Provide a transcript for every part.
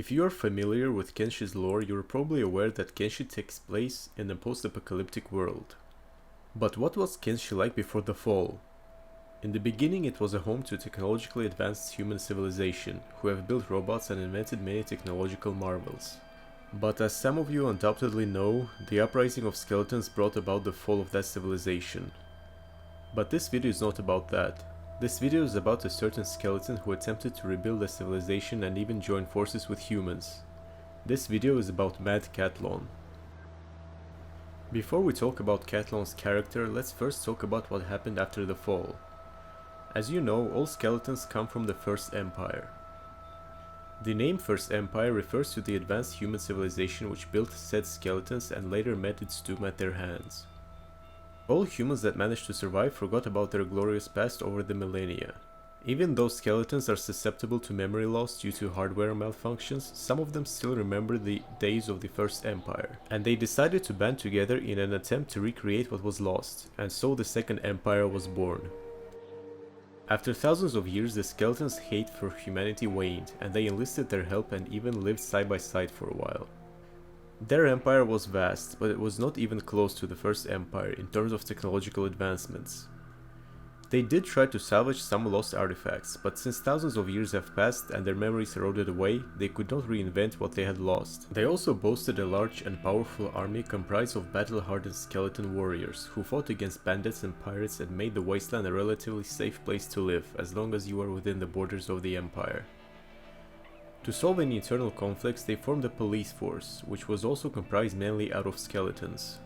If you are familiar with Kenshi's lore, you are probably aware that Kenshi takes place in a post-apocalyptic world. But what was Kenshi like before the fall? In the beginning, it was a home to technologically advanced human civilization, who have built robots and invented many technological marvels. But as some of you undoubtedly know, the uprising of skeletons brought about the fall of that civilization. But this video is not about that. This video is about a certain skeleton who attempted to rebuild a civilization and even join forces with humans. This video is about Mad Cat-Lon. Before we talk about Cat-Lon's character, let's first talk about what happened after the fall. As you know, all skeletons come from the First Empire. The name First Empire refers to the advanced human civilization which built said skeletons and later met its doom at their hands. All humans that managed to survive forgot about their glorious past over the millennia. Even though skeletons are susceptible to memory loss due to hardware malfunctions, some of them still remember the days of the First Empire, and they decided to band together in an attempt to recreate what was lost, and so the Second Empire was born. After thousands of years, the skeletons' hate for humanity waned, and they enlisted their help and even lived side by side for a while. Their empire was vast, but it was not even close to the First Empire in terms of technological advancements. They did try to salvage some lost artifacts, but since thousands of years have passed and their memories eroded away, they could not reinvent what they had lost. They also boasted a large and powerful army comprised of battle-hardened skeleton warriors, who fought against bandits and pirates and made the wasteland a relatively safe place to live, as long as you are within the borders of the empire. To solve any internal conflicts, they formed a police force, which was also comprised mainly out of skeletons.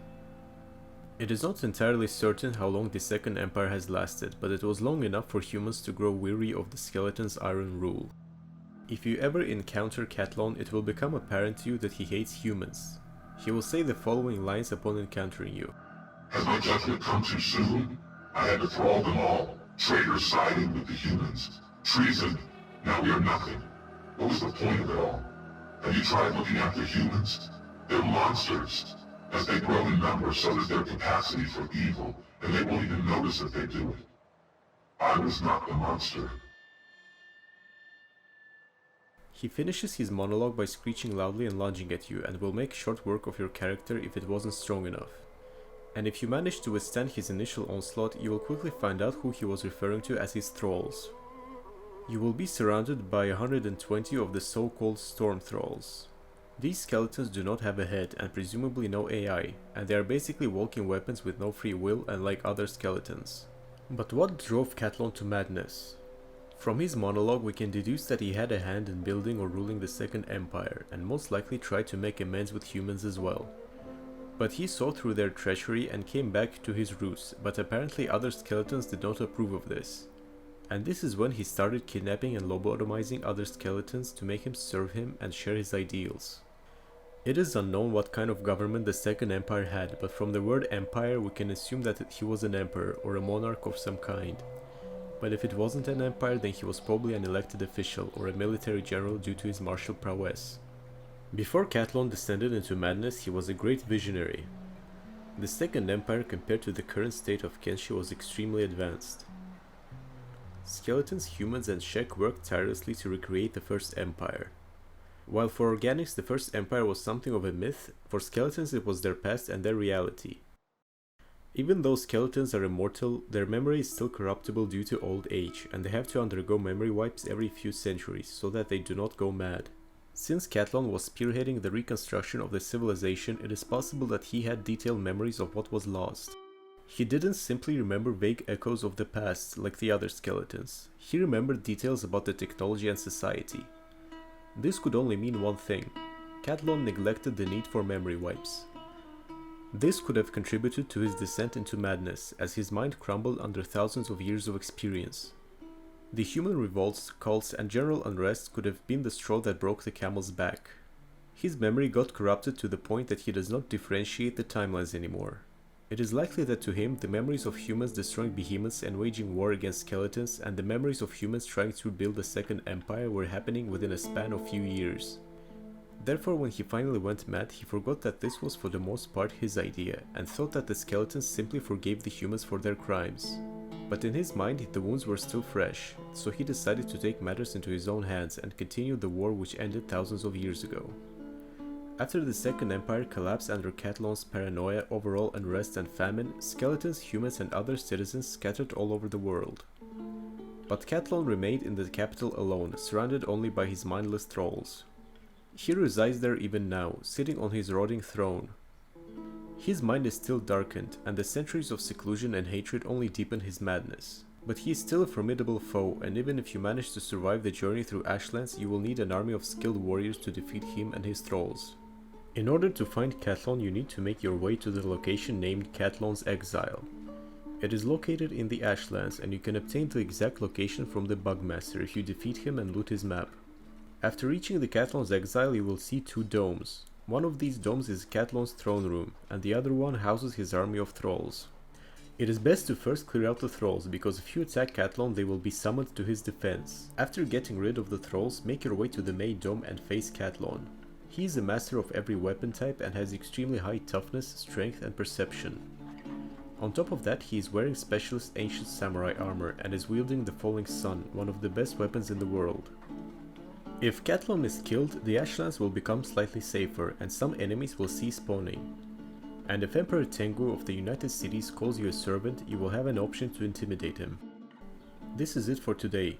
It is not entirely certain how long the Second Empire has lasted, but it was long enough for humans to grow weary of the skeleton's iron rule. If you ever encounter Cat-Lon, it will become apparent to you that he hates humans. He will say the following lines upon encountering you. Has my judgment come too soon? I had to thrall them all. Traitors siding with the humans. Treason. Now we are nothing. What was the point of it all? Have you tried looking after humans? They're monsters. As they grow in number, so does their capacity for evil, and they won't even notice that they do it. I was not the monster. He finishes his monologue by screeching loudly and lunging at you, and will make short work of your character if it wasn't strong enough. And if you manage to withstand his initial onslaught, you will quickly find out who he was referring to as his thralls. You will be surrounded by 120 of the so-called Storm Thralls. These skeletons do not have a head and presumably no AI, and they are basically walking weapons with no free will, unlike other skeletons. But what drove Cat-Lon to madness? From his monologue we can deduce that he had a hand in building or ruling the Second Empire, and most likely tried to make amends with humans as well. But he saw through their treachery and came back to his roots, but apparently other skeletons did not approve of this. And this is when he started kidnapping and lobotomizing other skeletons to make him serve him and share his ideals. It is unknown what kind of government the Second Empire had, but from the word empire we can assume that he was an emperor or a monarch of some kind. But if it wasn't an empire, then he was probably an elected official or a military general due to his martial prowess. Before Cat-Lon descended into madness, he was a great visionary. The Second Empire compared to the current state of Kenshi was extremely advanced. Skeletons, humans and Shek worked tirelessly to recreate the First Empire. While for organics the First Empire was something of a myth, for skeletons it was their past and their reality. Even though skeletons are immortal, their memory is still corruptible due to old age, and they have to undergo memory wipes every few centuries so that they do not go mad. Since Cat-Lon was spearheading the reconstruction of the civilization, it is possible that he had detailed memories of what was lost. He didn't simply remember vague echoes of the past like the other skeletons. He remembered details about the technology and society. This could only mean one thing. Cat-Lon neglected the need for memory wipes. This could have contributed to his descent into madness, as his mind crumbled under thousands of years of experience. The human revolts, cults and general unrest could have been the straw that broke the camel's back. His memory got corrupted to the point that he does not differentiate the timelines anymore. It is likely that to him, the memories of humans destroying behemoths and waging war against skeletons and the memories of humans trying to build the Second Empire were happening within a span of few years. Therefore, when he finally went mad, he forgot that this was for the most part his idea, and thought that the skeletons simply forgave the humans for their crimes. But in his mind, the wounds were still fresh, so he decided to take matters into his own hands and continue the war which ended thousands of years ago. After the Second Empire collapsed under Cat-Lon's paranoia, overall unrest and famine, skeletons, humans and other citizens scattered all over the world. But Cat-Lon remained in the capital alone, surrounded only by his mindless thralls. He resides there even now, sitting on his rotting throne. His mind is still darkened, and the centuries of seclusion and hatred only deepen his madness. But he is still a formidable foe, and even if you manage to survive the journey through Ashlands, you will need an army of skilled warriors to defeat him and his thralls. In order to find Cat-Lon, you need to make your way to the location named Cat-Lon's Exile. It is located in the Ashlands, and you can obtain the exact location from the Bugmaster if you defeat him and loot his map. After reaching the Cat-Lon's Exile, you will see two domes. One of these domes is Cat-Lon's throne room, and the other one houses his army of thralls. It is best to first clear out the thralls, because if you attack Cat-Lon, they will be summoned to his defense. After getting rid of the thralls, make your way to the main dome and face Cat-Lon. He is a master of every weapon type and has extremely high toughness, strength and perception. On top of that, he is wearing specialist ancient samurai armor and is wielding the Falling Sun, one of the best weapons in the world. If Cat-Lon is killed, the Ashlands will become slightly safer and some enemies will cease spawning. And if Emperor Tengu of the United Cities calls you a servant, you will have an option to intimidate him. This is it for today.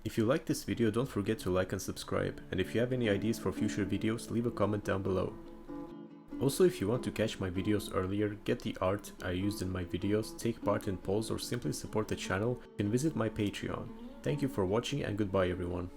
If you liked this video, don't forget to like and subscribe, and if you have any ideas for future videos, leave a comment down below. Also, if you want to catch my videos earlier, get the art I used in my videos, take part in polls or simply support the channel, you can visit my Patreon. Thank you for watching and goodbye everyone.